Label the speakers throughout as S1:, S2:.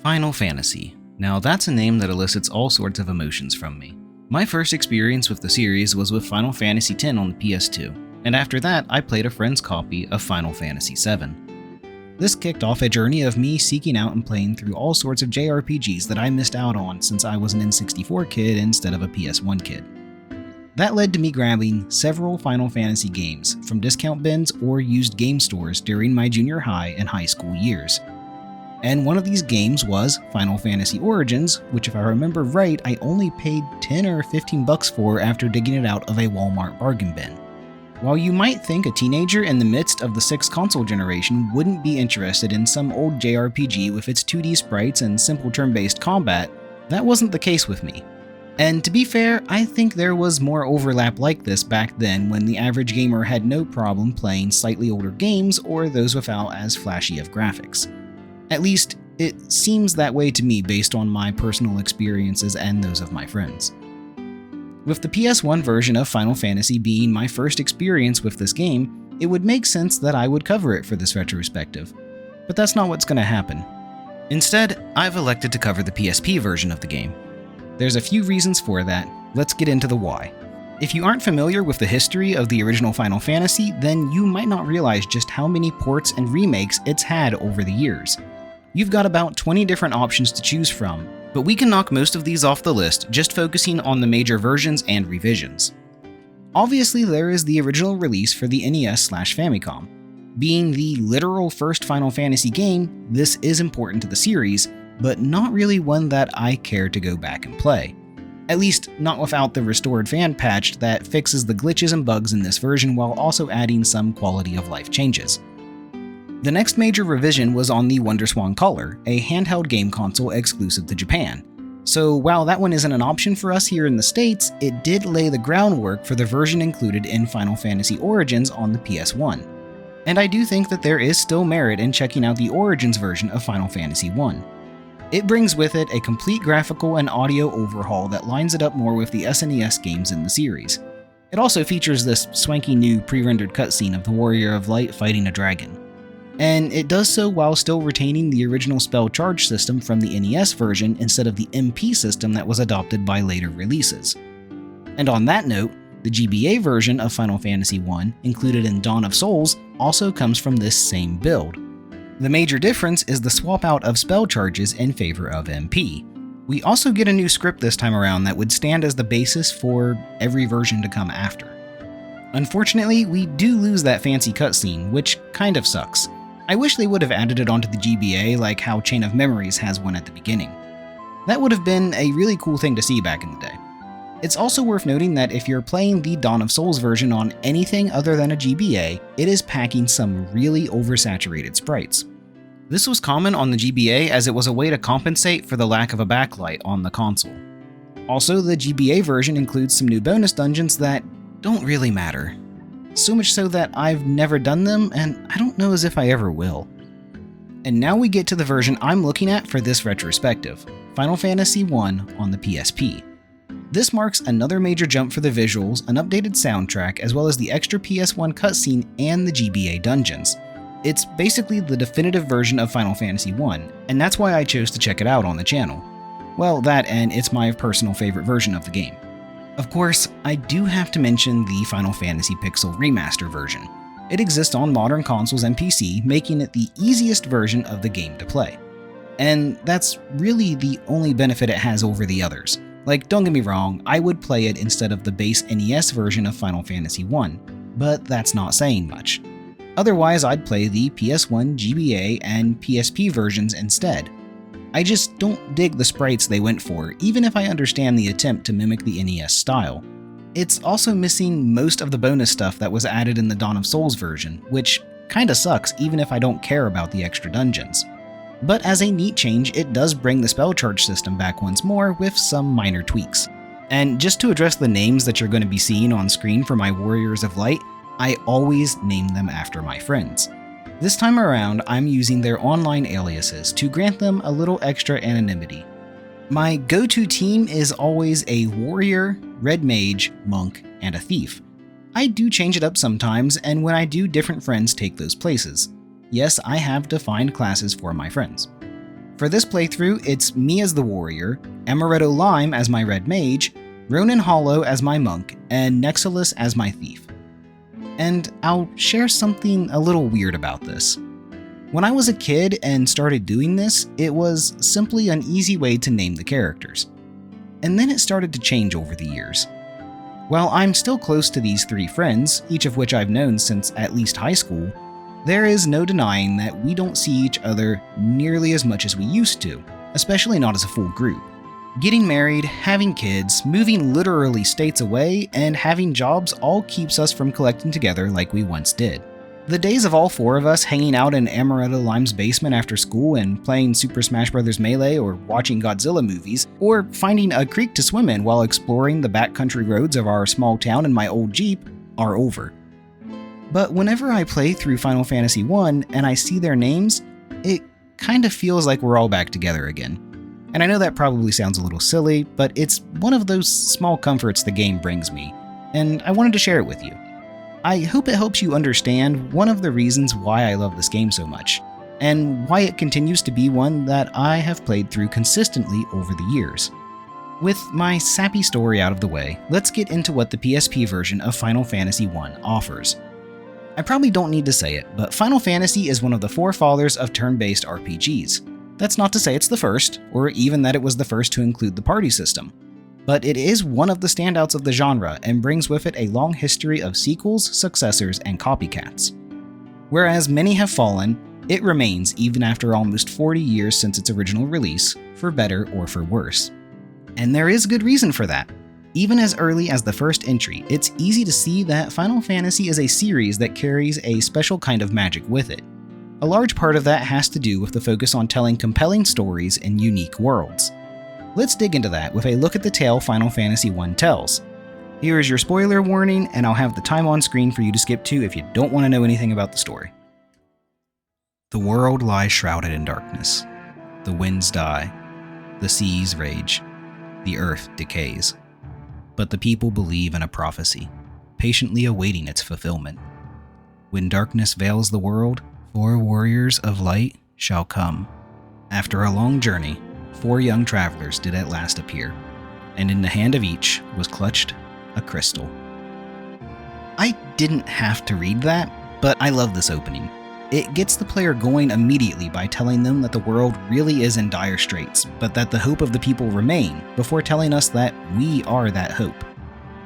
S1: Final Fantasy. Now that's a name that elicits all sorts of emotions from me. My first experience with the series was with Final Fantasy X on the PS2, and after that I played a friend's copy of Final Fantasy VII. This kicked off a journey of me seeking out and playing through all sorts of JRPGs that I missed out on since I was an N64 kid instead of a PS1 kid. That led to me grabbing several Final Fantasy games from discount bins or used game stores during my junior high and high school years. And one of these games was Final Fantasy Origins, which if I remember right, I only paid $10 or $15 for after digging it out of a Walmart bargain bin. While you might think a teenager in the midst of the 6th console generation wouldn't be interested in some old JRPG with its 2D sprites and simple turn-based combat, that wasn't the case with me. And to be fair, I think there was more overlap like this back then when the average gamer had no problem playing slightly older games or those without as flashy of graphics. At least, it seems that way to me based on my personal experiences and those of my friends. With the PS1 version of Final Fantasy being my first experience with this game, it would make sense that I would cover it for this retrospective. But that's not what's going to happen. Instead, I've elected to cover the PSP version of the game. There's a few reasons for that. Let's get into the why. If you aren't familiar with the history of the original Final Fantasy, then you might not realize just how many ports and remakes it's had over the years. You've got about 20 different options to choose from, but we can knock most of these off the list just focusing on the major versions and revisions. Obviously, there is the original release for the NES/Famicom. Being the literal first Final Fantasy game, this is important to the series, but not really one that I care to go back and play. At least, not without the restored fan patch that fixes the glitches and bugs in this version while also adding some quality of life changes. The next major revision was on the WonderSwan Color, a handheld game console exclusive to Japan. So while that one isn't an option for us here in the States, it did lay the groundwork for the version included in Final Fantasy Origins on the PS1. And I do think that there is still merit in checking out the Origins version of Final Fantasy I. It brings with it a complete graphical and audio overhaul that lines it up more with the SNES games in the series. It also features this swanky new pre-rendered cutscene of the Warrior of Light fighting a dragon. And it does so while still retaining the original spell charge system from the NES version instead of the MP system that was adopted by later releases. And on that note, the GBA version of Final Fantasy I, included in Dawn of Souls, also comes from this same build. The major difference is the swap out of spell charges in favor of MP. We also get a new script this time around that would stand as the basis for every version to come after. Unfortunately, we do lose that fancy cutscene, which kind of sucks. I wish they would have added it onto the GBA like how Chain of Memories has one at the beginning. That would have been a really cool thing to see back in the day. It's also worth noting that if you're playing the Dawn of Souls version on anything other than a GBA, it is packing some really oversaturated sprites. This was common on the GBA as it was a way to compensate for the lack of a backlight on the console. Also, the GBA version includes some new bonus dungeons that don't really matter. So much so that I've never done them, and I don't know as if I ever will. And now we get to the version I'm looking at for this retrospective, Final Fantasy I on the PSP. This marks another major jump for the visuals, an updated soundtrack, as well as the extra PS1 cutscene and the GBA dungeons. It's basically the definitive version of Final Fantasy I, and that's why I chose to check it out on the channel. Well, that and it's my personal favorite version of the game. Of course, I do have to mention the Final Fantasy Pixel Remaster version. It exists on modern consoles and PC, making it the easiest version of the game to play. And that's really the only benefit it has over the others. Like, don't get me wrong, I would play it instead of the base NES version of Final Fantasy I, but that's not saying much. Otherwise, I'd play the PS1, GBA, and PSP versions instead. I just don't dig the sprites they went for, even if I understand the attempt to mimic the NES style. It's also missing most of the bonus stuff that was added in the Dawn of Souls version, which kinda sucks even if I don't care about the extra dungeons. But as a neat change, it does bring the spell charge system back once more with some minor tweaks. And just to address the names that you're going to be seeing on screen for my Warriors of Light, I always name them after my friends. This time around, I'm using their online aliases to grant them a little extra anonymity. My go-to team is always a warrior, red mage, monk, and a thief. I do change it up sometimes, and when I do, different friends take those places. Yes, I have defined classes for my friends. For this playthrough, it's me as the warrior, Amaretto Lime as my red mage, Ronin Hollow as my monk, and Nexilus as my thief. And I'll share something a little weird about this. When I was a kid and started doing this, it was simply an easy way to name the characters. And then it started to change over the years. While I'm still close to these 3 friends, each of which I've known since at least high school, there is no denying that we don't see each other nearly as much as we used to, especially not as a full group. Getting married, having kids, moving literally states away, and having jobs all keeps us from collecting together like we once did. The days of all 4 of us hanging out in Amaretto Lime's basement after school and playing Super Smash Bros. Melee or watching Godzilla movies, or finding a creek to swim in while exploring the backcountry roads of our small town in my old Jeep are over. But whenever I play through Final Fantasy I and I see their names, it kind of feels like we're all back together again. And I know that probably sounds a little silly, but it's one of those small comforts the game brings me, and I wanted to share it with you. I hope it helps you understand one of the reasons why I love this game so much, and why it continues to be one that I have played through consistently over the years. With my sappy story out of the way, let's get into what the PSP version of Final Fantasy I offers. I probably don't need to say it, but Final Fantasy is one of the forefathers of turn-based RPGs. That's not to say it's the first, or even that it was the first to include the party system. But it is one of the standouts of the genre and brings with it a long history of sequels, successors, and copycats. Whereas many have fallen, it remains even after almost 40 years since its original release, for better or for worse. And there is good reason for that. Even as early as the first entry, it's easy to see that Final Fantasy is a series that carries a special kind of magic with it. A large part of that has to do with the focus on telling compelling stories in unique worlds. Let's dig into that with a look at the tale Final Fantasy I tells. Here is your spoiler warning, and I'll have the time on screen for you to skip to if you don't want to know anything about the story. The world lies shrouded in darkness. The winds die. The seas rage. The earth decays. But the people believe in a prophecy, patiently awaiting its fulfillment. When darkness veils the world, 4 warriors of light shall come. After a long journey, 4 young travelers did at last appear, and in the hand of each was clutched a crystal. I didn't have to read that, but I love this opening. It gets the player going immediately by telling them that the world really is in dire straits, but that the hope of the people remain, before telling us that we are that hope.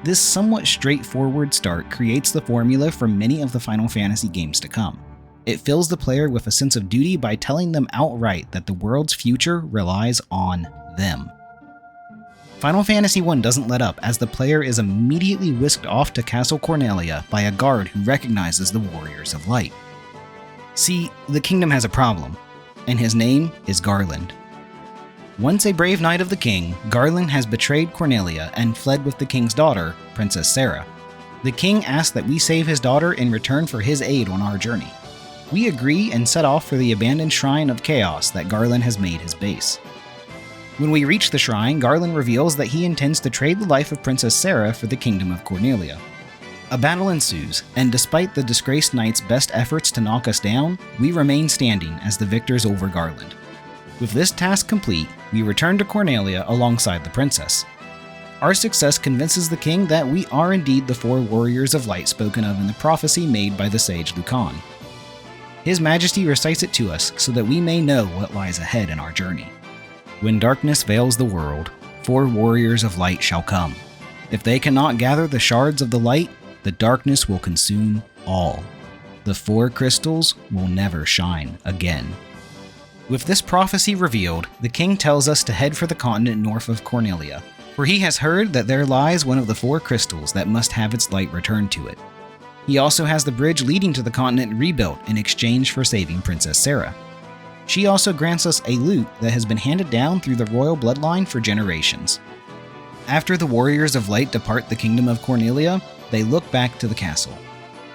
S1: This somewhat straightforward start creates the formula for many of the Final Fantasy games to come. It fills the player with a sense of duty by telling them outright that the world's future relies on them. Final Fantasy I doesn't let up, as the player is immediately whisked off to Castle Cornelia by a guard who recognizes the Warriors of Light. See, the kingdom has a problem, and his name is Garland. Once a brave knight of the king, Garland has betrayed Cornelia and fled with the king's daughter, Princess Sarah. The king asks that we save his daughter in return for his aid on our journey. We agree and set off for the abandoned Shrine of Chaos that Garland has made his base. When we reach the shrine, Garland reveals that he intends to trade the life of Princess Sarah for the kingdom of Cornelia. A battle ensues, and despite the disgraced knight's best efforts to knock us down, we remain standing as the victors over Garland. With this task complete, we return to Cornelia alongside the princess. Our success convinces the king that we are indeed the 4 warriors of light spoken of in the prophecy made by the sage Lucan. His Majesty recites it to us so that we may know what lies ahead in our journey. When darkness veils the world, 4 warriors of light shall come. If they cannot gather the shards of the light, the darkness will consume all. The 4 crystals will never shine again. With this prophecy revealed, the king tells us to head for the continent north of Cornelia, for he has heard that there lies one of the 4 crystals that must have its light returned to it. He also has the bridge leading to the continent rebuilt in exchange for saving Princess Sarah. She also grants us a lute that has been handed down through the royal bloodline for generations. After the Warriors of Light depart the kingdom of Cornelia, they look back to the castle.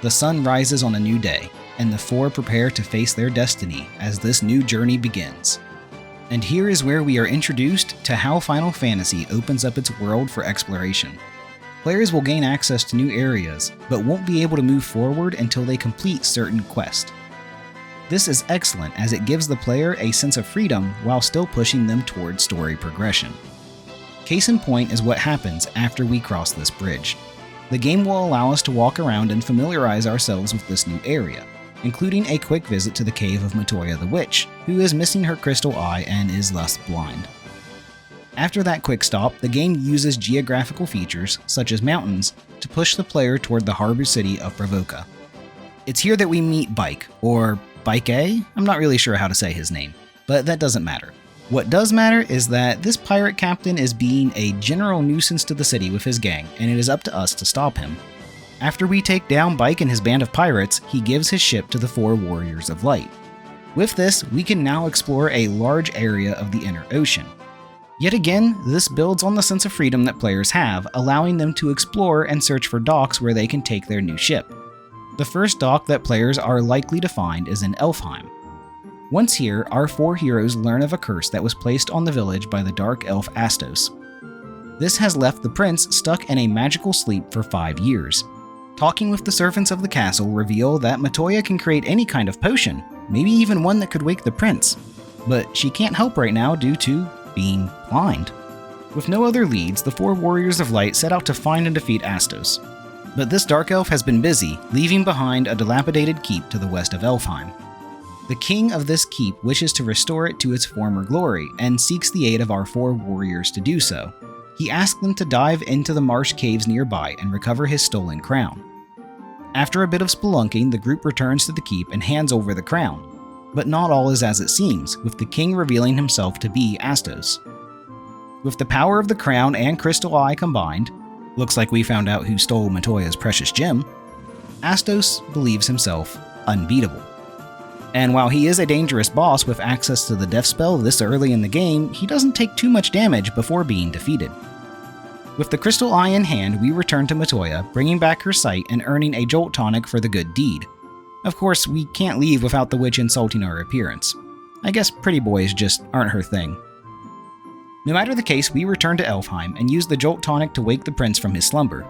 S1: The sun rises on a new day, and the 4 prepare to face their destiny as this new journey begins. And here is where we are introduced to how Final Fantasy opens up its world for exploration. Players will gain access to new areas, but won't be able to move forward until they complete certain quests. This is excellent as it gives the player a sense of freedom while still pushing them towards story progression. Case in point is what happens after we cross this bridge. The game will allow us to walk around and familiarize ourselves with this new area, including a quick visit to the cave of Matoya the Witch, who is missing her crystal eye and is thus blind. After that quick stop, the game uses geographical features, such as mountains, to push the player toward the harbor city of Bravoka. It's here that we meet Bike, or Bike A? I'm not really sure how to say his name, but that doesn't matter. What does matter is that this pirate captain is being a general nuisance to the city with his gang, and it is up to us to stop him. After we take down Bike and his band of pirates, he gives his ship to the 4 Warriors of Light. With this, we can now explore a large area of the inner ocean. Yet again, this builds on the sense of freedom that players have, allowing them to explore and search for docks where they can take their new ship. The first dock that players are likely to find is in Elfheim. Once here, our 4 heroes learn of a curse that was placed on the village by the dark elf Astos. This has left the prince stuck in a magical sleep for 5 years. Talking with the servants of the castle reveal that Matoya can create any kind of potion, maybe even one that could wake the prince. But she can't help right now due to being blind. With no other leads, the 4 Warriors of Light set out to find and defeat Astos. But this dark elf has been busy, leaving behind a dilapidated keep to the west of Elfheim. The king of this keep wishes to restore it to its former glory, and seeks the aid of our 4 warriors to do so. He asks them to dive into the marsh caves nearby and recover his stolen crown. After a bit of spelunking, the group returns to the keep and hands over the crown. But not all is as it seems, with the king revealing himself to be Astos. With the power of the crown and crystal eye combined, looks like we found out who stole Matoya's precious gem, Astos believes himself unbeatable. And while he is a dangerous boss with access to the death spell this early in the game, he doesn't take too much damage before being defeated. With the crystal eye in hand, we return to Matoya, bringing back her sight and earning a jolt tonic for the good deed. Of course, we can't leave without the witch insulting our appearance. I guess pretty boys just aren't her thing. No matter the case, we return to Elfheim and use the jolt tonic to wake the prince from his slumber.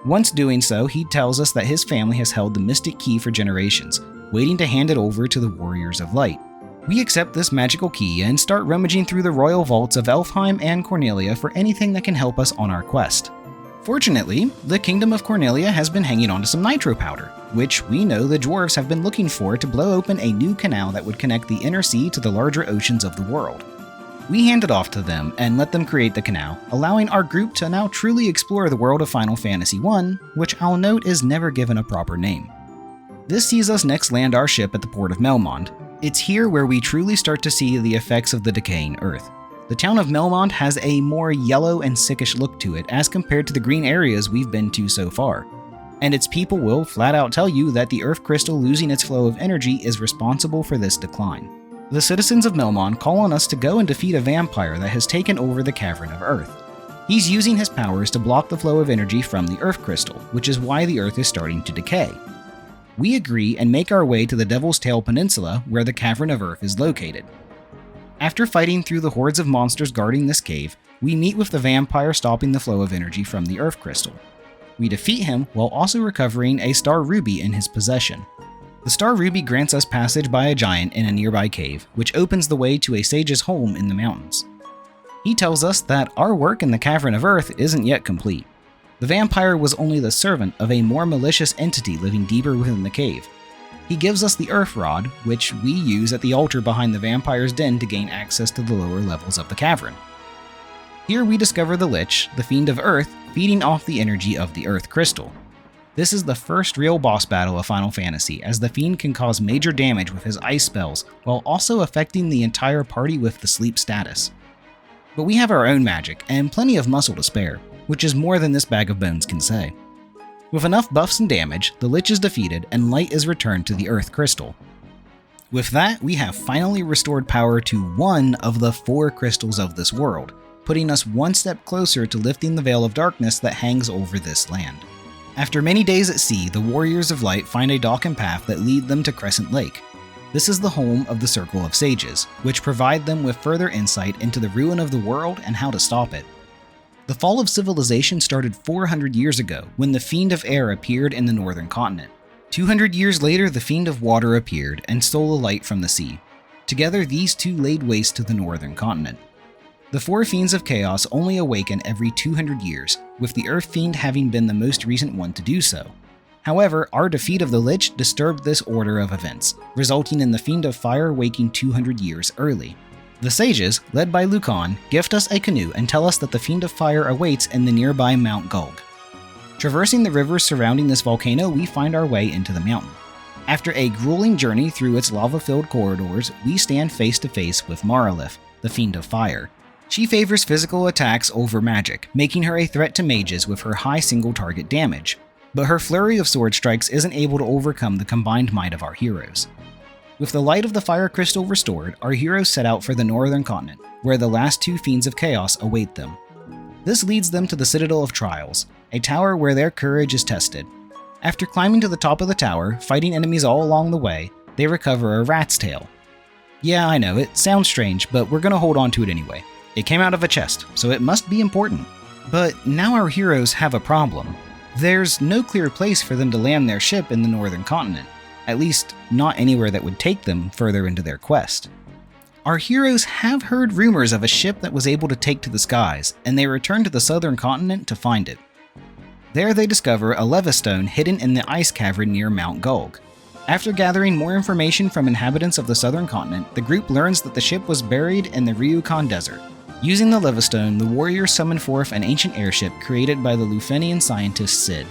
S1: Once doing so, he tells us that his family has held the mystic key for generations, waiting to hand it over to the Warriors of Light. We accept this magical key and start rummaging through the royal vaults of Elfheim and Cornelia for anything that can help us on our quest. Fortunately, the Kingdom of Cornelia has been hanging on to some nitro powder, which we know the dwarves have been looking for to blow open a new canal that would connect the inner sea to the larger oceans of the world. We hand it off to them and let them create the canal, allowing our group to now truly explore the world of Final Fantasy I, which I'll note is never given a proper name. This sees us next land our ship at the port of Melmond. It's here where we truly start to see the effects of the decaying Earth. The town of Melmond has a more yellow and sickish look to it as compared to the green areas we've been to so far. And its people will flat out tell you that the Earth crystal losing its flow of energy is responsible for this decline. The citizens of Melmond call on us to go and defeat a vampire that has taken over the Cavern of Earth. He's using his powers to block the flow of energy from the Earth crystal, which is why the Earth is starting to decay. We agree and make our way to the Devil's Tail Peninsula, where the Cavern of Earth is located. After fighting through the hordes of monsters guarding this cave, we meet with the vampire stopping the flow of energy from the Earth crystal. We defeat him while also recovering a Star Ruby in his possession. The Star Ruby grants us passage by a giant in a nearby cave, which opens the way to a sage's home in the mountains. He tells us that our work in the Cavern of Earth isn't yet complete. The vampire was only the servant of a more malicious entity living deeper within the cave. He gives us the Earth Rod, which we use at the altar behind the vampire's den to gain access to the lower levels of the cavern. Here we discover the Lich, the Fiend of Earth, feeding off the energy of the Earth Crystal. This is the first real boss battle of Final Fantasy, as the Fiend can cause major damage with his ice spells, while also affecting the entire party with the sleep status. But we have our own magic, and plenty of muscle to spare, which is more than this bag of bones can say. With enough buffs and damage, the Lich is defeated and light is returned to the Earth Crystal. With that, we have finally restored power to one of the 4 crystals of this world, putting us one step closer to lifting the veil of darkness that hangs over this land. After many days at sea, the Warriors of Light find a dock and path that lead them to Crescent Lake. This is the home of the Circle of Sages, which provide them with further insight into the ruin of the world and how to stop it. The fall of civilization started 400 years ago when the Fiend of Air appeared in the northern continent. 200 years later, the Fiend of Water appeared and stole a light from the sea. Together, these two laid waste to the northern continent. The four Fiends of Chaos only awaken every 200 years, with the Earth Fiend having been the most recent one to do so. However, our defeat of the Lich disturbed this order of events, resulting in the Fiend of Fire waking 200 years early. The sages, led by Lucan, gift us a canoe and tell us that the Fiend of Fire awaits in the nearby Mount Gulg. Traversing the rivers surrounding this volcano, we find our way into the mountain. After a grueling journey through its lava-filled corridors, we stand face to face with Maralith, the Fiend of Fire. She favors physical attacks over magic, making her a threat to mages with her high single-target damage, but her flurry of sword strikes isn't able to overcome the combined might of our heroes. With the light of the Fire Crystal restored, our heroes set out for the northern continent, where the last two Fiends of Chaos await them. This leads them to the Citadel of Trials, a tower where their courage is tested. After climbing to the top of the tower, fighting enemies all along the way, they recover a rat's tail. Yeah, I know, it sounds strange, but we're gonna hold on to it anyway. It came out of a chest, so it must be important. But now our heroes have a problem. There's no clear place for them to land their ship in the northern continent. At least, not anywhere that would take them further into their quest. Our heroes have heard rumors of a ship that was able to take to the skies, and they return to the southern continent to find it. There they discover a levistone hidden in the ice cavern near Mount Gulg. After gathering more information from inhabitants of the southern continent, the group learns that the ship was buried in the Ryukon Desert. Using the levistone, the warriors summon forth an ancient airship created by the Lufenian scientist Sid.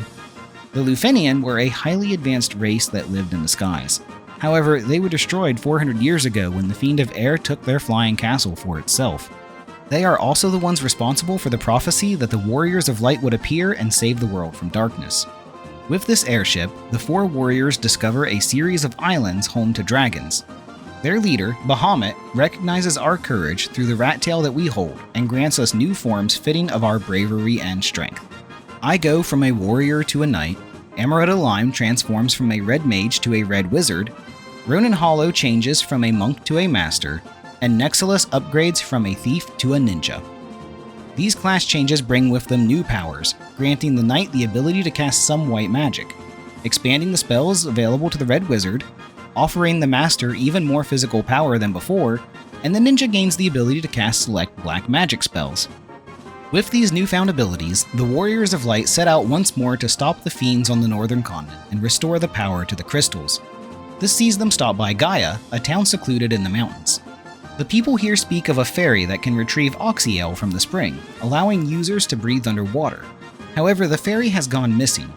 S1: The Lufenian were a highly advanced race that lived in the skies. However, they were destroyed 400 years ago when the Fiend of Air took their flying castle for itself. They are also the ones responsible for the prophecy that the Warriors of Light would appear and save the world from darkness. With this airship, the four warriors discover a series of islands home to dragons. Their leader, Bahamut, recognizes our courage through the rat tail that we hold and grants us new forms fitting of our bravery and strength. I go from a warrior to a knight, Amaretta Lime transforms from a red mage to a red wizard, Ronan Hollow changes from a monk to a master, and Nexilus upgrades from a thief to a ninja. These class changes bring with them new powers, granting the knight the ability to cast some white magic, expanding the spells available to the red wizard, offering the master even more physical power than before, and the ninja gains the ability to cast select black magic spells. With these newfound abilities, the Warriors of Light set out once more to stop the fiends on the northern continent and restore the power to the crystals. This sees them stop by Gaia, a town secluded in the mountains. The people here speak of a fairy that can retrieve oxyale from the spring, allowing users to breathe underwater. However, the fairy has gone missing.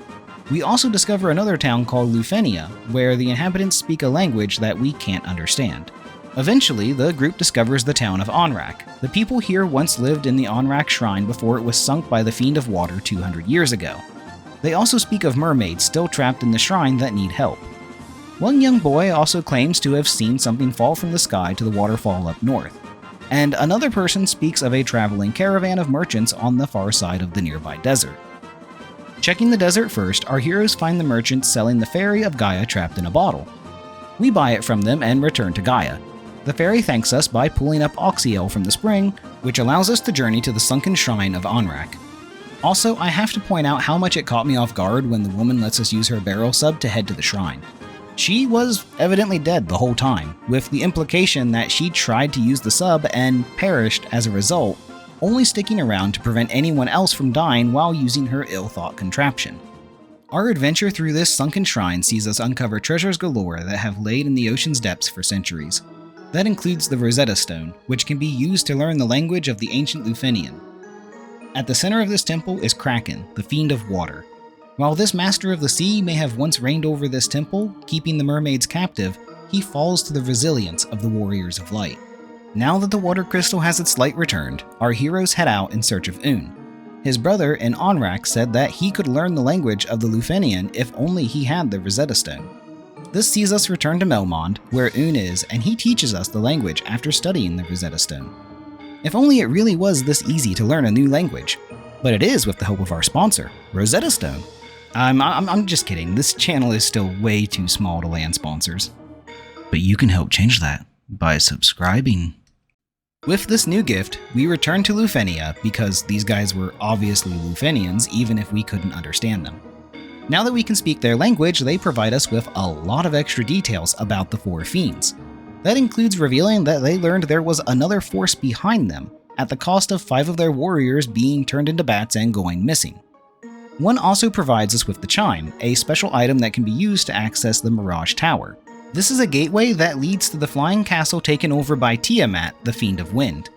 S1: We also discover another town called Lufenia, where the inhabitants speak a language that we can't understand. Eventually, the group discovers the town of Onrak. The people here once lived in the Onrak Shrine before it was sunk by the Fiend of Water 200 years ago. They also speak of mermaids still trapped in the shrine that need help. One young boy also claims to have seen something fall from the sky to the waterfall up north. And another person speaks of a traveling caravan of merchants on the far side of the nearby desert. Checking the desert first, our heroes find the merchants selling the fairy of Gaia trapped in a bottle. We buy it from them and return to Gaia. The fairy thanks us by pulling up oxyale from the spring, which allows us to journey to the sunken shrine of Onrak. Also, I have to point out how much it caught me off guard when the woman lets us use her barrel sub to head to the shrine. She was evidently dead the whole time, with the implication that she tried to use the sub and perished as a result, only sticking around to prevent anyone else from dying while using her ill-thought contraption. Our adventure through this sunken shrine sees us uncover treasures galore that have laid in the ocean's depths for centuries. That includes the Rosetta Stone, which can be used to learn the language of the ancient Lufenian. At the center of this temple is Kraken, the Fiend of Water. While this Master of the Sea may have once reigned over this temple, keeping the mermaids captive, he falls to the resilience of the Warriors of Light. Now that the water crystal has its light returned, our heroes head out in search of Un. His brother in Onrak said that he could learn the language of the Lufenian if only he had the Rosetta Stone. This sees us return to Melmond, where Un is, and he teaches us the language after studying the Rosetta Stone. If only it really was this easy to learn a new language. But it is with the help of our sponsor, Rosetta Stone. I'm just kidding, this channel is still way too small to land sponsors. But you can help change that by subscribing. With this new gift, we return to Lufenia because these guys were obviously Lufenians even if we couldn't understand them. Now that we can speak their language, they provide us with a lot of extra details about the four fiends. That includes revealing that they learned there was another force behind them, at the cost of 5 of their warriors being turned into bats and going missing. One also provides us with the Chime, a special item that can be used to access the Mirage Tower. This is a gateway that leads to the flying castle taken over by Tiamat, the Fiend of Wind.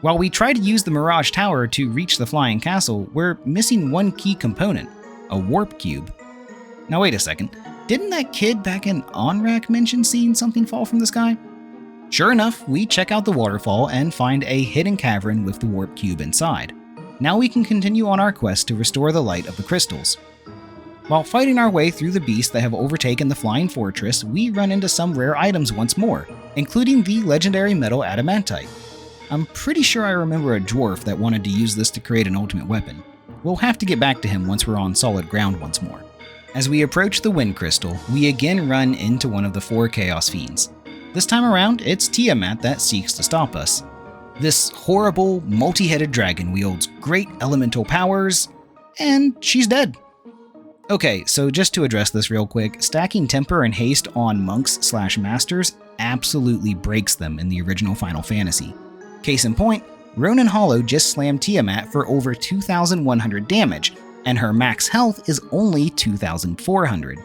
S1: While we try to use the Mirage Tower to reach the flying castle, we're missing one key component, a warp cube. Now wait a second, didn't that kid back in Onrak mention seeing something fall from the sky? Sure enough, we check out the waterfall and find a hidden cavern with the warp cube inside. Now we can continue on our quest to restore the light of the crystals. While fighting our way through the beasts that have overtaken the flying fortress, we run into some rare items once more, including the legendary metal adamantite. I'm pretty sure I remember a dwarf that wanted to use this to create an ultimate weapon. We'll have to get back to him once we're on solid ground once more. As we approach the wind crystal, we again run into one of the 4 Chaos Fiends. This time around, it's Tiamat that seeks to stop us. This horrible, multi-headed dragon wields great elemental powers, and she's dead. Okay, so just to address this real quick, stacking temper and haste on monks/masters absolutely breaks them in the original Final Fantasy. Case in point, Ronin Hollow just slammed Tiamat for over 2,100 damage, and her max health is only 2,400.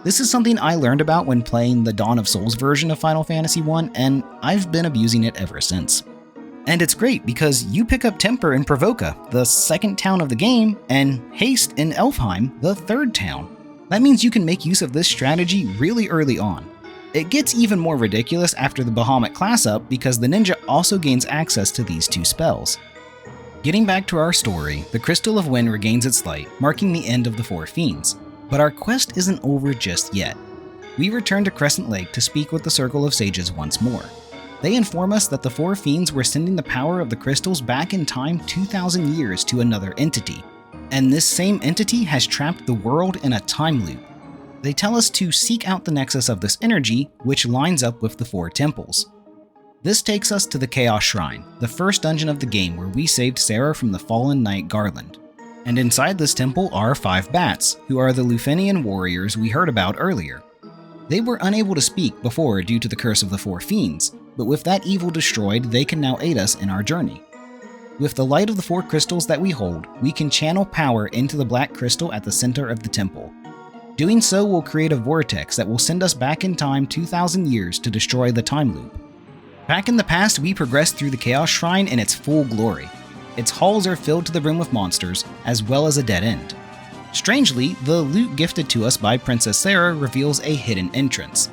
S1: This is something I learned about when playing the Dawn of Souls version of Final Fantasy I, and I've been abusing it ever since. And it's great because you pick up Temper in Provoka, the 2nd town of the game, and Haste in Elfheim, the 3rd town. That means you can make use of this strategy really early on. It gets even more ridiculous after the Bahamut class up because the ninja also gains access to these 2 spells. Getting back to our story, the Crystal of Wind regains its light, marking the end of the 4 fiends. But our quest isn't over just yet. We return to Crescent Lake to speak with the Circle of Sages once more. They inform us that the 4 fiends were sending the power of the crystals back in time 2,000 years to another entity, and this same entity has trapped the world in a time loop. They tell us to seek out the nexus of this energy, which lines up with the 4 temples. This takes us to the Chaos Shrine, the first dungeon of the game where we saved Sarah from the fallen knight Garland. And inside this temple are 5 bats, who are the Lufenian warriors we heard about earlier. They were unable to speak before due to the curse of the 4 fiends, but with that evil destroyed, they can now aid us in our journey. With the light of the 4 crystals that we hold, we can channel power into the black crystal at the center of the temple. Doing so will create a vortex that will send us back in time 2,000 years to destroy the time loop. Back in the past, we progressed through the Chaos Shrine in its full glory. Its halls are filled to the brim with monsters, as well as a dead end. Strangely, the loot gifted to us by Princess Sarah reveals a hidden entrance.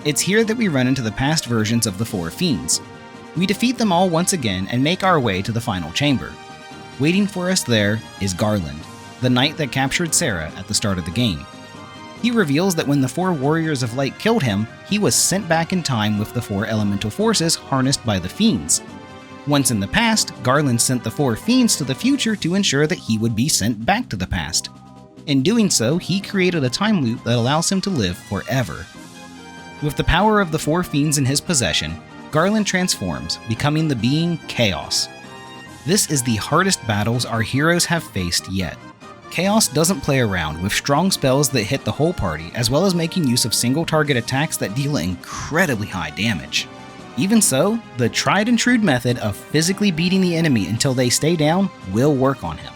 S1: It's here that we run into the past versions of the 4 fiends. We defeat them all once again and make our way to the final chamber. Waiting for us there is Garland, the knight that captured Sarah at the start of the game. He reveals that when the 4 warriors of light killed him, he was sent back in time with the 4 elemental forces harnessed by the fiends. Once in the past, Garland sent the 4 fiends to the future to ensure that he would be sent back to the past. In doing so, he created a time loop that allows him to live forever. With the power of the 4 fiends in his possession, Garland transforms, becoming the being Chaos. This is the hardest battles our heroes have faced yet. Chaos doesn't play around with strong spells that hit the whole party, as well as making use of single target attacks that deal incredibly high damage. Even so, the tried and true method of physically beating the enemy until they stay down will work on him,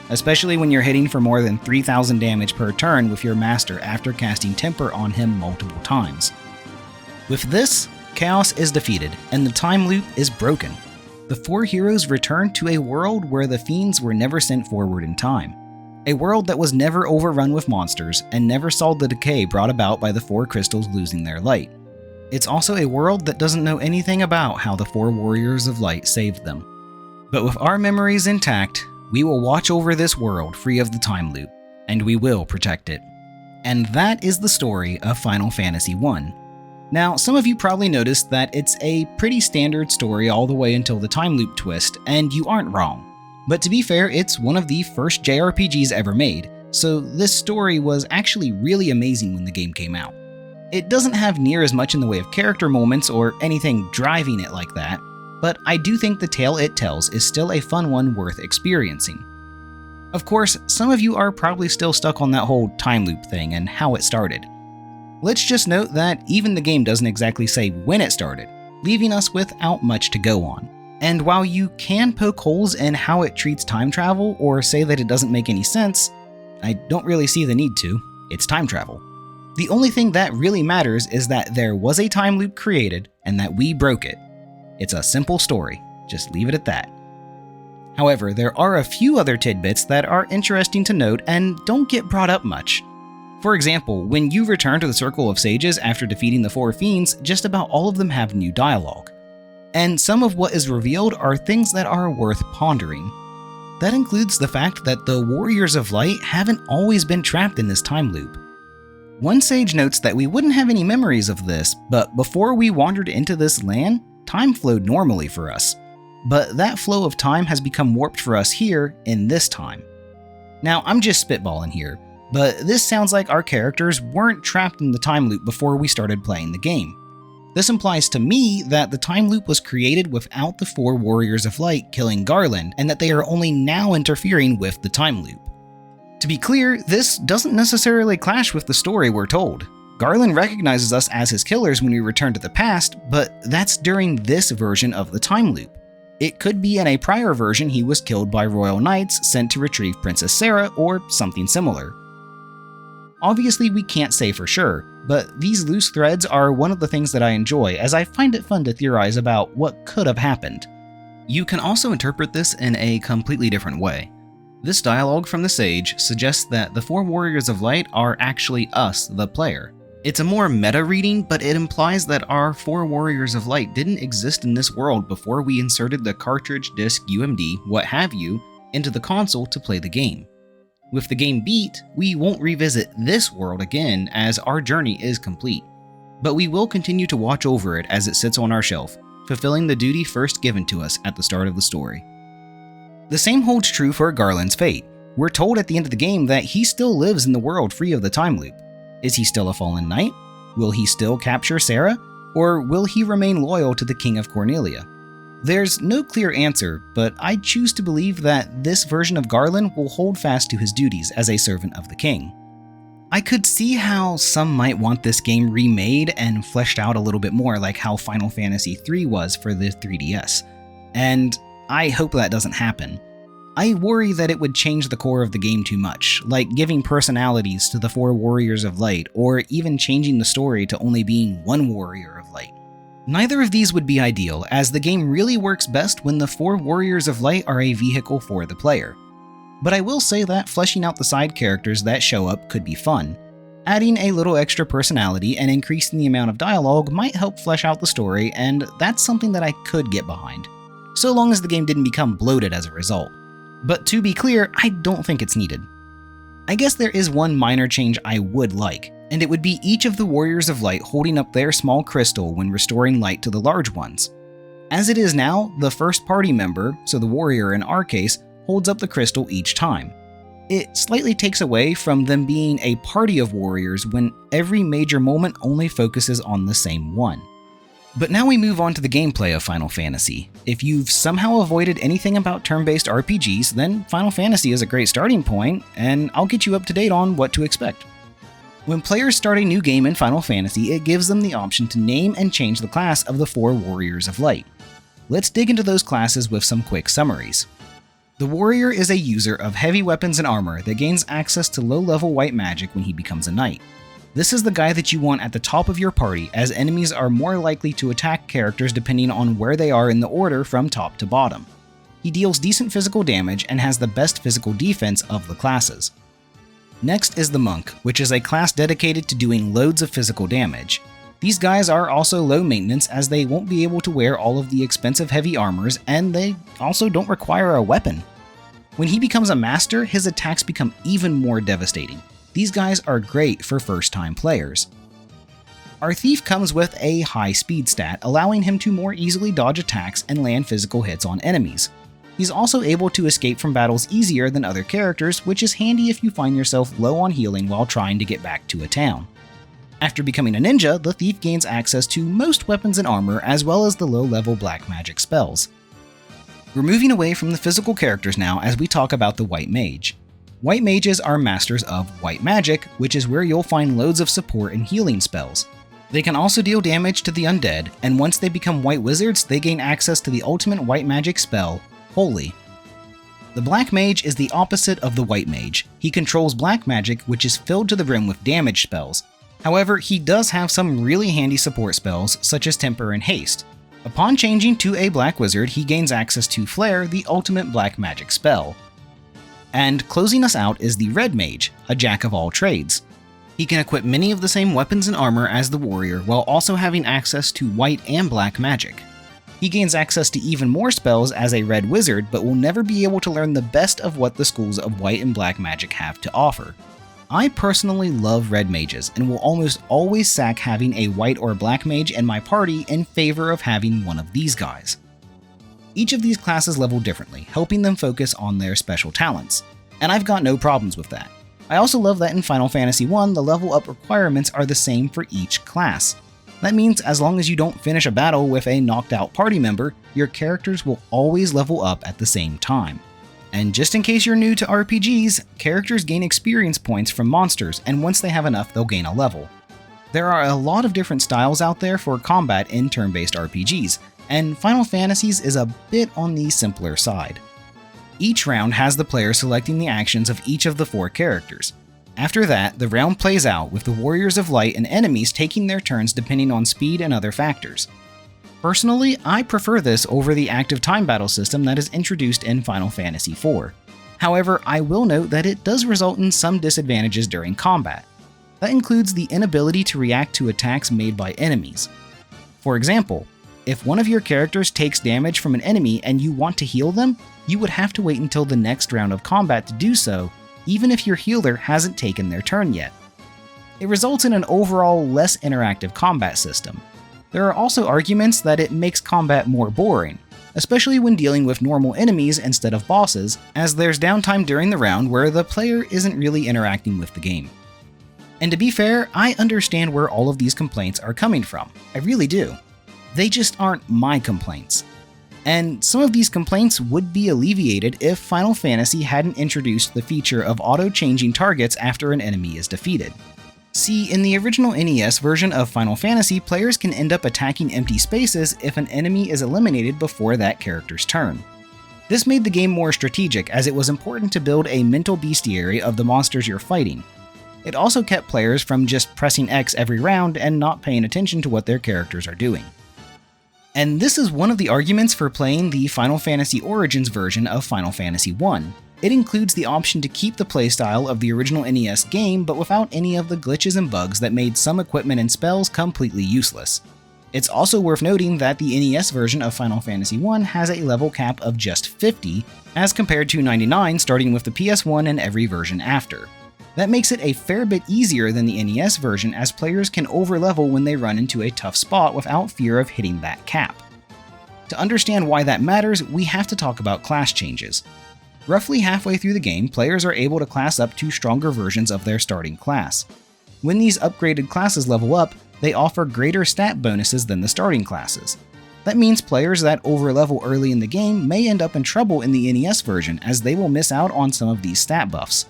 S1: especially when you're hitting for more than 3,000 damage per turn with your master after casting Temper on him multiple times. With this, Chaos is defeated, and the time loop is broken. The 4 heroes return to a world where the fiends were never sent forward in time. A world that was never overrun with monsters and never saw the decay brought about by the 4 crystals losing their light. It's also a world that doesn't know anything about how the 4 warriors of light saved them. But with our memories intact, we will watch over this world free of the time loop, and we will protect it. And that is the story of Final Fantasy I. Now, some of you probably noticed that it's a pretty standard story all the way until the time loop twist, and you aren't wrong. But to be fair, it's one of the first JRPGs ever made, so this story was actually really amazing when the game came out. It doesn't have near as much in the way of character moments or anything driving it like that, but I do think the tale it tells is still a fun one worth experiencing. Of course, some of you are probably still stuck on that whole time loop thing and how it started. Let's just note that even the game doesn't exactly say when it started, leaving us without much to go on. And while you can poke holes in how it treats time travel or say that it doesn't make any sense, I don't really see the need to. It's time travel. The only thing that really matters is that there was a time loop created and that we broke it. It's a simple story, just leave it at that. However, there are a few other tidbits that are interesting to note and don't get brought up much. For example, when you return to the Circle of Sages after defeating the 4 fiends, just about all of them have new dialogue. And some of what is revealed are things that are worth pondering. That includes the fact that the Warriors of Light haven't always been trapped in this time loop. One sage notes that we wouldn't have any memories of this, but before we wandered into this land, time flowed normally for us. But that flow of time has become warped for us here in this time. Now, I'm just spitballing here, but this sounds like our characters weren't trapped in the time loop before we started playing the game. This implies to me that the time loop was created without the 4 Warriors of Light killing Garland, and that they are only now interfering with the time loop. To be clear, this doesn't necessarily clash with the story we're told. Garland recognizes us as his killers when we return to the past, but that's during this version of the time loop. It could be in a prior version he was killed by royal knights sent to retrieve Princess Sarah or something similar. Obviously we can't say for sure, but these loose threads are one of the things that I enjoy, as I find it fun to theorize about what could have happened. You can also interpret this in a completely different way. This dialogue from the sage suggests that the 4 Warriors of Light are actually us, the player. It's a more meta reading, but it implies that our 4 Warriors of Light didn't exist in this world before we inserted the cartridge, disc, UMD, what have you, into the console to play the game. With the game beat, we won't revisit this world again as our journey is complete, but we will continue to watch over it as it sits on our shelf, fulfilling the duty first given to us at the start of the story. The same holds true for Garland's fate. We're told at the end of the game that he still lives in the world free of the time loop. Is he still a fallen knight? Will he still capture Sarah? Or will he remain loyal to the King of Cornelia? There's no clear answer, but I choose to believe that this version of Garland will hold fast to his duties as a servant of the king. I could see how some might want this game remade and fleshed out a little bit more like how Final Fantasy III was for the 3DS, and I hope that doesn't happen. I worry that it would change the core of the game too much, like giving personalities to the 4 Warriors of Light, or even changing the story to only being 1 Warrior of Light. Neither of these would be ideal, as the game really works best when the 4 Warriors of Light are a vehicle for the player. But I will say that fleshing out the side characters that show up could be fun. Adding a little extra personality and increasing the amount of dialogue might help flesh out the story, and that's something that I could get behind, so long as the game didn't become bloated as a result. But to be clear, I don't think it's needed. I guess there is one minor change I would like, and it would be each of the Warriors of Light holding up their small crystal when restoring light to the large ones. As it is now, the first party member, so the warrior in our case, holds up the crystal each time. It slightly takes away from them being a party of warriors when every major moment only focuses on the same one. But now we move on to the gameplay of Final Fantasy. If you've somehow avoided anything about turn-based RPGs, then Final Fantasy is a great starting point, and I'll get you up to date on what to expect. When players start a new game in Final Fantasy, it gives them the option to name and change the class of the 4 Warriors of Light. Let's dig into those classes with some quick summaries. The warrior is a user of heavy weapons and armor that gains access to low-level white magic when he becomes a knight. This is the guy that you want at the top of your party, as enemies are more likely to attack characters depending on where they are in the order from top to bottom. He deals decent physical damage and has the best physical defense of the classes. Next is the monk, which is a class dedicated to doing loads of physical damage. These guys are also low maintenance as they won't be able to wear all of the expensive heavy armors, and they also don't require a weapon. When he becomes a master, his attacks become even more devastating. These guys are great for first-time players. Our thief comes with a high speed stat, allowing him to more easily dodge attacks and land physical hits on enemies. He's also able to escape from battles easier than other characters, which is handy if you find yourself low on healing while trying to get back to a town. After becoming a ninja, the thief gains access to most weapons and armor, as well as the low-level black magic spells. We're moving away from the physical characters now as we talk about the White Mage. White Mages are masters of White Magic, which is where you'll find loads of support and healing spells. They can also deal damage to the undead, and once they become White Wizards, they gain access to the ultimate White Magic spell, Holy. The Black Mage is the opposite of the White Mage. He controls Black Magic, which is filled to the brim with damage spells. However, he does have some really handy support spells, such as Temper and Haste. Upon changing to a Black Wizard, he gains access to Flare, the ultimate Black Magic spell. And closing us out is the Red Mage, a jack of all trades. He can equip many of the same weapons and armor as the warrior while also having access to white and black magic. He gains access to even more spells as a red wizard, but will never be able to learn the best of what the schools of white and black magic have to offer. I personally love red mages and will almost always sack having a white or black mage in my party in favor of having one of these guys. Each of these classes level differently, helping them focus on their special talents, and I've got no problems with that. I also love that in Final Fantasy I, the level up requirements are the same for each class. That means as long as you don't finish a battle with a knocked out party member, your characters will always level up at the same time. And just in case you're new to RPGs, characters gain experience points from monsters, and once they have enough, they'll gain a level. There are a lot of different styles out there for combat in turn-based RPGs, and Final Fantasy's is a bit on the simpler side. Each round has the player selecting the actions of each of the 4 characters. After that, the round plays out with the Warriors of Light and enemies taking their turns depending on speed and other factors. Personally, I prefer this over the active time battle system that is introduced in Final Fantasy IV. However, I will note that it does result in some disadvantages during combat. That includes the inability to react to attacks made by enemies. For example, if one of your characters takes damage from an enemy and you want to heal them, you would have to wait until the next round of combat to do so, even if your healer hasn't taken their turn yet. It results in an overall less interactive combat system. There are also arguments that it makes combat more boring, especially when dealing with normal enemies instead of bosses, as there's downtime during the round where the player isn't really interacting with the game. And to be fair, I understand where all of these complaints are coming from. I really do. They just aren't my complaints. And some of these complaints would be alleviated if Final Fantasy hadn't introduced the feature of auto-changing targets after an enemy is defeated. See, in the original NES version of Final Fantasy, players can end up attacking empty spaces if an enemy is eliminated before that character's turn. This made the game more strategic, as it was important to build a mental bestiary of the monsters you're fighting. It also kept players from just pressing X every round and not paying attention to what their characters are doing. And this is one of the arguments for playing the Final Fantasy Origins version of Final Fantasy I. It includes the option to keep the playstyle of the original NES game, but without any of the glitches and bugs that made some equipment and spells completely useless. It's also worth noting that the NES version of Final Fantasy I has a level cap of just 50, as compared to 99 starting with the PS1 and every version after. That makes it a fair bit easier than the NES version, as players can overlevel when they run into a tough spot without fear of hitting that cap. To understand why that matters, we have to talk about class changes. Roughly halfway through the game, players are able to class up to stronger versions of their starting class. When these upgraded classes level up, they offer greater stat bonuses than the starting classes. That means players that overlevel early in the game may end up in trouble in the NES version, as they will miss out on some of these stat buffs.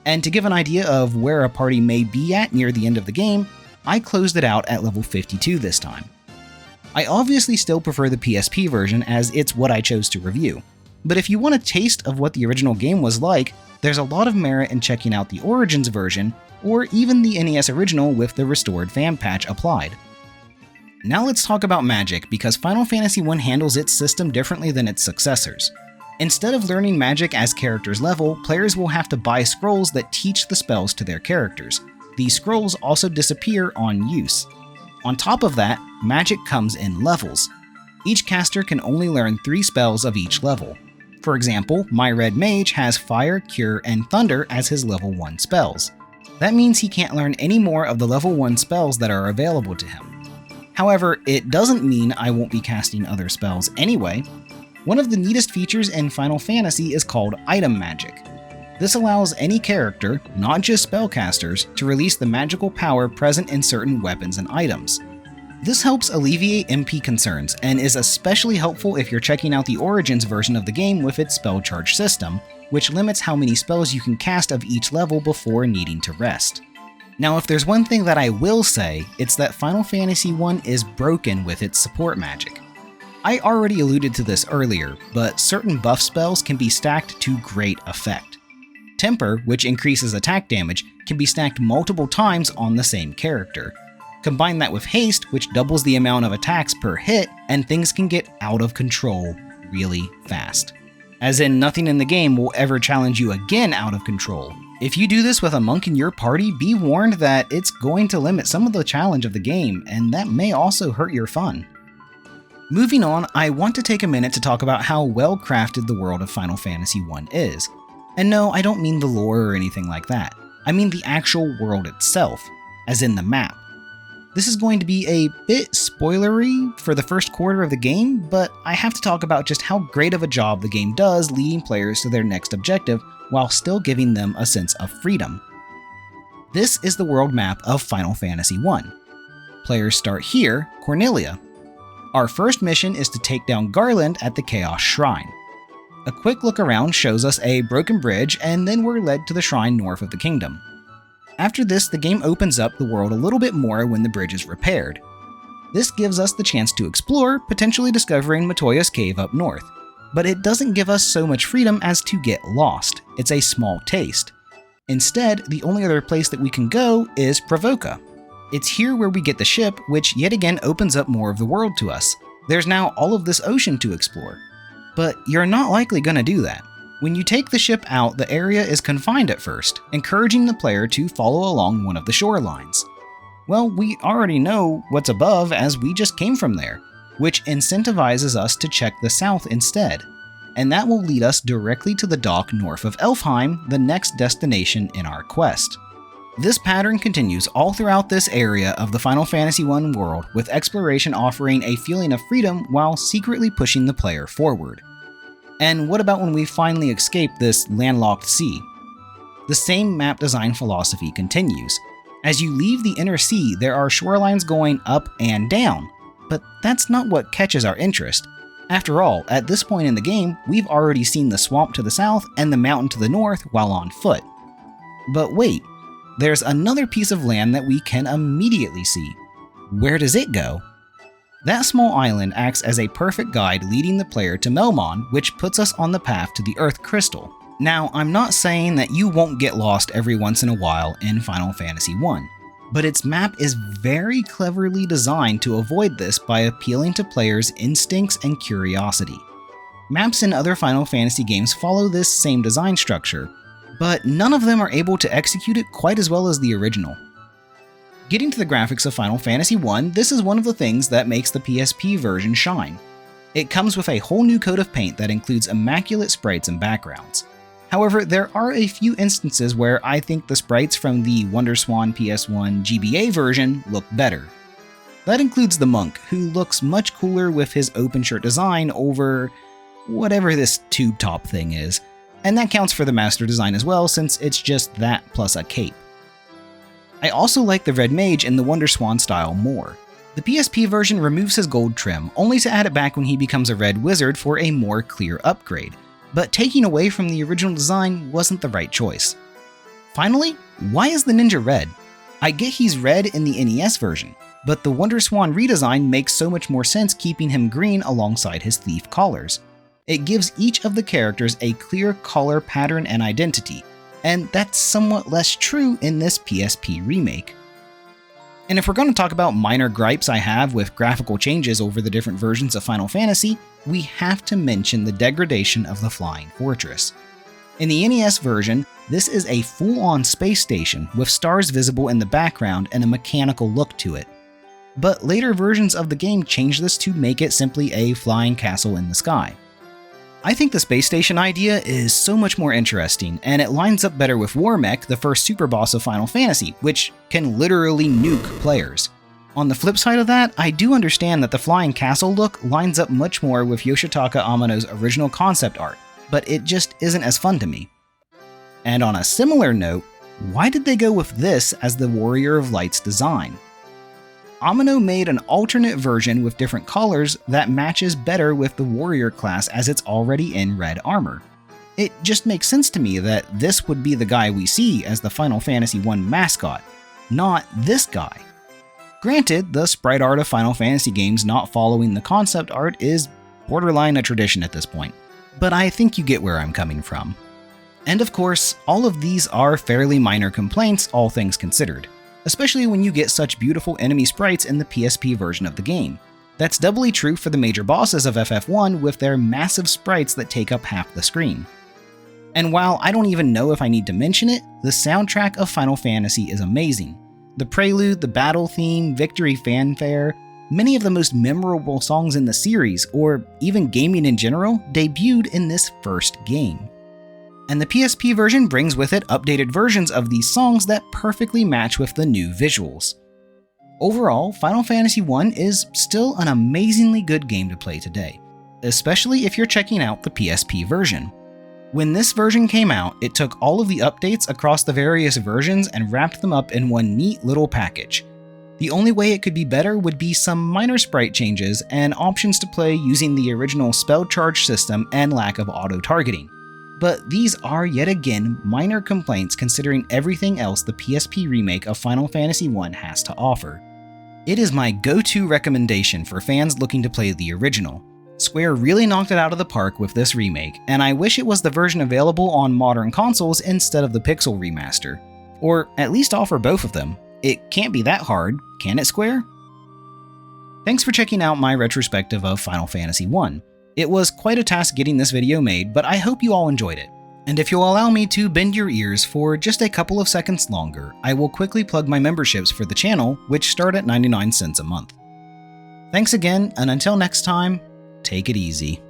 S1: And to give an idea of where a party may be at near the end of the game, I closed it out at level 52 this time. I obviously still prefer the PSP version, as it's what I chose to review. But if you want a taste of what the original game was like, there's a lot of merit in checking out the Origins version, or even the NES original with the restored fan patch applied. Now let's talk about magic, because Final Fantasy I handles its system differently than its successors. Instead of learning magic as characters level, players will have to buy scrolls that teach the spells to their characters. These scrolls also disappear on use. On top of that, magic comes in levels. Each caster can only learn 3 spells of each level. For example, my Red Mage has Fire, Cure, and Thunder as his level 1 spells. That means he can't learn any more of the level 1 spells that are available to him. However, it doesn't mean I won't be casting other spells anyway. One of the neatest features in Final Fantasy is called Item Magic. This allows any character, not just spellcasters, to release the magical power present in certain weapons and items. This helps alleviate MP concerns, and is especially helpful if you're checking out the Origins version of the game with its spell charge system, which limits how many spells you can cast of each level before needing to rest. Now, if there's one thing that I will say, it's that Final Fantasy I is broken with its support magic. I already alluded to this earlier, but certain buff spells can be stacked to great effect. Temper, which increases attack damage, can be stacked multiple times on the same character. Combine that with Haste, which doubles the amount of attacks per hit, and things can get out of control really fast. As in, nothing in the game will ever challenge you again out of control. If you do this with a monk in your party, be warned that it's going to limit some of the challenge of the game, and that may also hurt your fun. Moving on, I want to take a minute to talk about how well crafted the world of Final Fantasy I is. And no, I don't mean the lore or anything like that. I mean the actual world itself, as in the map. This is going to be a bit spoilery for the first quarter of the game, but I have to talk about just how great of a job the game does leading players to their next objective while still giving them a sense of freedom. This is the world map of Final Fantasy I. Players start here, Cornelia. Our first mission is to take down Garland at the Chaos Shrine. A quick look around shows us a broken bridge, and then we're led to the shrine north of the kingdom. After this, the game opens up the world a little bit more when the bridge is repaired. This gives us the chance to explore, potentially discovering Matoya's cave up north. But it doesn't give us so much freedom as to get lost. It's a small taste. Instead, the only other place that we can go is Pravoka. It's here where we get the ship, which yet again opens up more of the world to us. There's now all of this ocean to explore. But you're not likely going to do that. When you take the ship out, the area is confined at first, encouraging the player to follow along one of the shorelines. Well, we already know what's above as we just came from there, which incentivizes us to check the south instead. And that will lead us directly to the dock north of Elfheim, the next destination in our quest. This pattern continues all throughout this area of the Final Fantasy I world, with exploration offering a feeling of freedom while secretly pushing the player forward. And what about when we finally escape this landlocked sea? The same map design philosophy continues. As you leave the inner sea, there are shorelines going up and down, but that's not what catches our interest. After all, at this point in the game, we've already seen the swamp to the south and the mountain to the north while on foot. But wait, there's another piece of land that we can immediately see. Where does it go? That small island acts as a perfect guide leading the player to Melmon, which puts us on the path to the Earth Crystal. Now, I'm not saying that you won't get lost every once in a while in Final Fantasy I, but its map is very cleverly designed to avoid this by appealing to players' instincts and curiosity. Maps in other Final Fantasy games follow this same design structure, but none of them are able to execute it quite as well as the original. Getting to the graphics of Final Fantasy I, this is one of the things that makes the PSP version shine. It comes with a whole new coat of paint that includes immaculate sprites and backgrounds. However, there are a few instances where I think the sprites from the WonderSwan PS1 GBA version look better. That includes the monk, who looks much cooler with his open shirt design over whatever this tube top thing is, and that counts for the master design as well since it's just that plus a cape. I also like the red mage in the WonderSwan style more. The PSP version removes his gold trim, only to add it back when he becomes a red wizard for a more clear upgrade, but taking away from the original design wasn't the right choice. Finally, why is the ninja red? I get he's red in the NES version, but the WonderSwan redesign makes so much more sense keeping him green alongside his thief collars. It gives each of the characters a clear collar pattern and identity, and that's somewhat less true in this PSP remake. And if we're going to talk about minor gripes I have with graphical changes over the different versions of Final Fantasy, we have to mention the degradation of the Flying Fortress. In the NES version, this is a full-on space station with stars visible in the background and a mechanical look to it. But later versions of the game changed this to make it simply a flying castle in the sky. I think the space station idea is so much more interesting, and it lines up better with Warmech, the first super boss of Final Fantasy, which can literally nuke players. On the flip side of that, I do understand that the flying castle look lines up much more with Yoshitaka Amano's original concept art, but it just isn't as fun to me. And on a similar note, why did they go with this as the Warrior of Light's design? Amino made an alternate version with different colors that matches better with the warrior class as it's already in red armor. It just makes sense to me that this would be the guy we see as the Final Fantasy I mascot, not this guy. Granted, the sprite art of Final Fantasy games not following the concept art is borderline a tradition at this point, but I think you get where I'm coming from. And of course, all of these are fairly minor complaints, all things considered, especially when you get such beautiful enemy sprites in the PSP version of the game. That's doubly true for the major bosses of FF1 with their massive sprites that take up half the screen. And while I don't even know if I need to mention it, the soundtrack of Final Fantasy is amazing. The prelude, the battle theme, victory fanfare, many of the most memorable songs in the series, or even gaming in general, debuted in this first game. And the PSP version brings with it updated versions of these songs that perfectly match with the new visuals. Overall, Final Fantasy I is still an amazingly good game to play today, especially if you're checking out the PSP version. When this version came out, it took all of the updates across the various versions and wrapped them up in one neat little package. The only way it could be better would be some minor sprite changes and options to play using the original spell charge system and lack of auto-targeting. But these are yet again minor complaints considering everything else the PSP remake of Final Fantasy I has to offer. It is my go-to recommendation for fans looking to play the original. Square really knocked it out of the park with this remake, and I wish it was the version available on modern consoles instead of the Pixel remaster. Or at least offer both of them. It can't be that hard, can it, Square? Thanks for checking out my retrospective of Final Fantasy I. It was quite a task getting this video made, but I hope you all enjoyed it. And if you'll allow me to bend your ears for just a couple of seconds longer, I will quickly plug my memberships for the channel, which start at 99 cents a month. Thanks again, and until next time, take it easy.